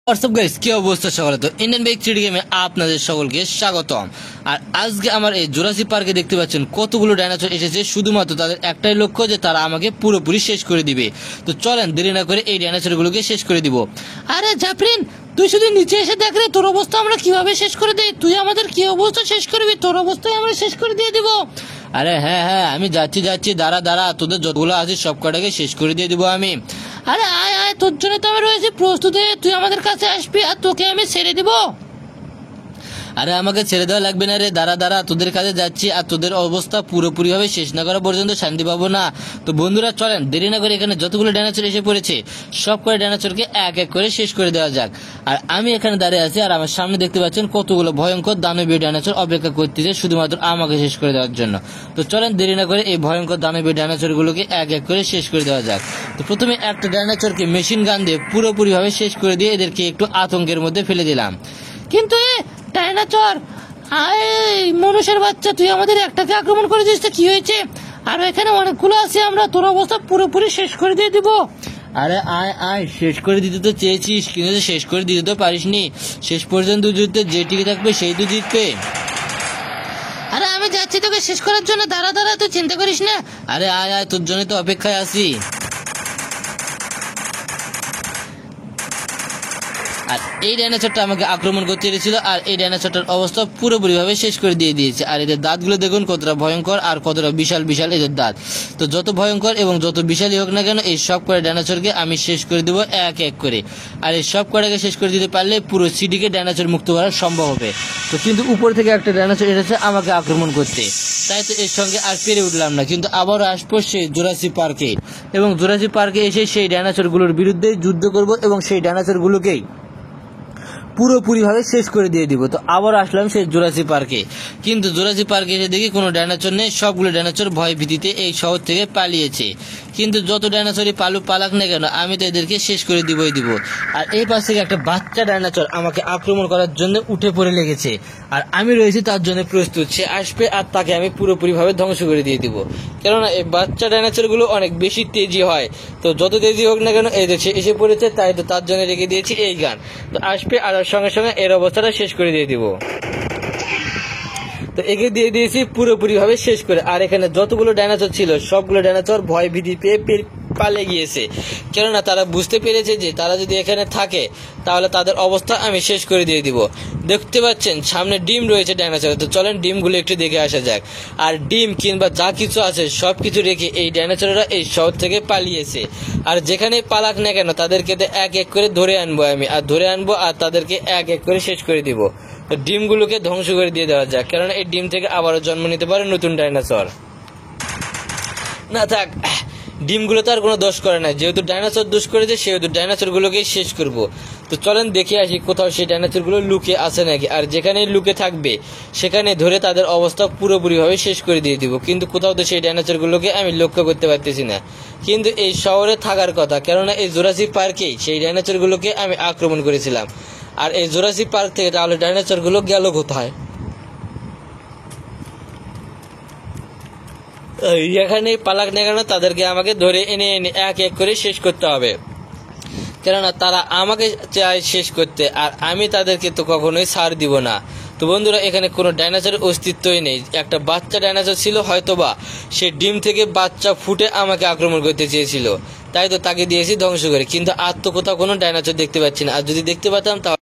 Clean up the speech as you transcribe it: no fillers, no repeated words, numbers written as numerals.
WhatsApp guys, কি অবস্থা সকলে? তো ইন্ডিয়ান বাইক থ্রিডি গেমে আপনাদের সকলকে স্বাগতম। আর আজকে আমার এই জুরাসিক পার্কে দেখতে পাচ্ছেন কতগুলো ডাইনোসর এসেছে। শুধুমাত্র তাদের একটাই লক্ষ্য যে তারা আমাকে পুরোপুরি শেষ করে দিবে। তো চলেন দেরি না করে এই ডাইনোসরগুলোকে শেষ করে দিব। আরে জাফরিন, তুই শুধু নিচে এসে দেখ রে, তোর অবস্থা আমরা কিভাবে শেষ করে দেই। তুই আমাদের কি অবস্থা শেষ করবি, তোর অবস্থায় আমরা শেষ করে দিয়ে দিব। আরে হ্যাঁ হ্যাঁ, আমি যাচ্ছি, দাঁড়া, তোদের যতগুলো আছে সব কটাকে শেষ করে দিয়ে দিব আমি। আরে আয় আয়, তোর জন্য তো আমি রয়েছি প্রস্তুত হয়ে, তুই আমাদের কাছে আসবি আর তোকে আমি ছেড়ে দিব। আরে আমাকে ছেড়ে দেওয়া লাগবে না রে, দাঁড়া, তোদের কাছে যাচ্ছি আর তোদের অবস্থা পুরোপুরি ভাবে শেষ না করা পর্যন্ত শান্তি পাবো না। তো বন্ধুরা চলেন দেরি না করে এখানে যতগুলো ডাইনোসর এসে পড়েছে সব করে ডাইনোসরকে এক এক করে শেষ করে দেওয়া যাক। আর আমি এখানে দাঁড়িয়ে আছি আর আমার সামনে দেখতে পাচ্ছেন কতগুলো ভয়ঙ্কর দানবীয় ডাইনোসর অপেক্ষা করতেছে শুধুমাত্র আমাকে শেষ করে দেওয়ার জন্য। তো চলেন দেরি না করে এই ভয়ঙ্কর দানবীয় ডাইনোসর গুলোকে এক এক করে শেষ করে দেওয়া যাক। তো প্রথমে একটা ডাইনোসরকে মেশিন গান দিয়ে পুরোপুরি ভাবে শেষ করে দিয়ে এদেরকে একটু আতঙ্কের মধ্যে ফেলে দিলাম। কিন্তু ডাইনোসর, মানুষের বাচ্চা, তুই আমাদের একটাকে আক্রমণ করে দিস, কি হয়েছে? আর এখানে অনেকগুলো আছে, আমরা তোর অবস্থা পুরোপুরি শেষ করে দিয়ে দিব। আরে আয় আয়, শেষ করে দিতে তো চেয়েছিস কিন্তু শেষ করে দিতে তো পারিসনি। শেষ পর্যন্ত যুদ্ধে যে টিকে থাকবে সেই তো জিতবে। আরে আমি যাচ্ছি তোকে শেষ করার জন্য, দাঁড়া, তুই চিন্তা করিস না। আরে আয় আয়, তোর জন্য তো অপেক্ষায় আছি। আর এই ডাইনোসরটা আমাকে আক্রমণ করতে এসেছিল আর এই ডাইনোসরটার অবস্থা পুরোপুরি ভাবে শেষ করে দিয়ে দিয়েছে। আর এদের দাঁতগুলো দেখুন কতটা ভয়ঙ্কর আর কতটা বিশাল বিশাল এদের দাঁত। তো যত ভয়ঙ্কর এবং যত বিশালই হোক না কেন এই সব কটা ডাইনোসরকে আমি শেষ করে দেবো এক এক করে। আর এই সব কটাকে শেষ করে দিতে পারলে পুরো সিটিকে ডাইনোসর মুক্ত করা সম্ভব হবে। তো কিন্তু উপর থেকে একটা ডাইনোসর এসেছে আমাকে আক্রমণ করতে, তাই তো এর সঙ্গে আর পেরে উঠলাম না। কিন্তু আবারও আসবো সেই জুরাসিক পার্কে এবং জুরাসিক পার্কে এসে সেই ডাইনোসরগুলোর বিরুদ্ধে যুদ্ধ করব এবং সেই ডাইনোসরগুলোকেই পুরোপুরি ভাবে শেষ করে দিয়ে দিব। তো আবার আসলাম সেই জুরাসিক পার্কে, কিন্তু জুরাসিক পার্কে এসে দেখি কোনো ডাইনোসর নেই। সবগুলো ডাইনোসর ভয় ভীতিতে এই শহর থেকে পালিয়েছে। কিন্তু যত ডাইনোসরই পালাক না কেন আমি তো এদেরকে শেষ করে দিব। আর এই পাশ থেকে একটা বাচ্চা ডাইনোসর আমাকে আক্রমণ করার জন্য উঠে পড়ে লেগেছে আর আমি রয়েছি তার জন্য প্রস্তুত। সে আসবে আর তাকে আমি পুরোপুরি ভাবে ধ্বংস করে দিয়ে দিব। কেননা এই বাচ্চা ডাইনোসর গুলো অনেক বেশি তেজি হয়। তো যত তেজি হোক না কেন এই দেশে এসে পড়েছে, তাই তো তার জন্য রেখে দিয়েছি এই গান। তো আসবে আর সঙ্গে সঙ্গে এর অবস্থাটা শেষ করে দিয়ে দিব। তো একে দিয়ে দিয়েছি পুরোপুরি ভাবে শেষ করে। আর এখানে যতগুলো ডাইনোসর ছিল সবগুলো ডাইনোসর ভয় ভীতি পেয়ে পালে গিয়েছে। কেননা তারা বুঝতে পেরেছে যে তারা যদি এখানে থাকে তাহলে তাদের অবস্থা আমি শেষ করে দিয়ে দিব। দেখতে পাচ্ছেন সামনে ডিম রয়েছে ডাইনোসর। তো চলেন ডিমগুলো একটু দেখে আসা যাক। আর ডিম কিংবা যা কিছু আছে সবকিছু রেখে এই ডাইনোসররা এই শহর থেকে পালিয়েছে। আর যেখানে পালাক না কেন তাদেরকে এক এক করে ধরে আনবো আমি, আর তাদেরকে এক এক করে শেষ করে দিব। তো ডিমগুলোকে ধ্বংস করে দিয়ে দেওয়া যাক, কারণ এই ডিম থেকে আবারও জন্ম নিতে পারে নতুন ডাইনোসর। না থাক, ডিমগুলো তো আর কোনো দোষ করে না, যেহেতু ডাইনোসর দোষ করেছে সেহেতু ডাইনোসরগুলোকে শেষ করব। তো চলেন দেখে আসি কোথাও সেই ডাইনোসরগুলো লুকে আছে নাকি। আর যেখানে লুকে থাকবে সেখানে ধরে তাদের অবস্থা পুরোপুরিভাবে শেষ করে দিয়ে দিব। কিন্তু কোথাও তো সেই ডাইনোসরগুলোকে আমি লক্ষ্য করতে পারতেছি না। কিন্তু এই শহরে থাকার কথা, কেননা এই জুরাসিক পার্কেই সেই ডাইনোসরগুলোকে আমি আক্রমণ করেছিলাম। আর এই জুরাসিক পার্ক থেকে তাহলে ডাইনোসরগুলো গেল কোথায়? এখানে পালাক না কেন তাদেরকে আমাকে ধরে এনে এক এক করে শেষ করতে হবে, কেননা তারা আমাকে চায় শেষ করতে আর আমি তাদেরকে তো কখনোই ছাড় দিব না। তো বন্ধুরা এখানে কোনো ডাইনোসরের অস্তিত্বই নেই। একটা বাচ্চা ডাইনোসর ছিল, হয়তোবা সে ডিম থেকে বাচ্চা ফুটে আমাকে আক্রমণ করতে চেয়েছিল, তাই তো তাকে দিয়েছি ধ্বংস করে। কিন্তু আর তো কোথাও কোনো ডাইনোসর দেখতে পাচ্ছি না। আর যদি দেখতে পেতাম তাহলে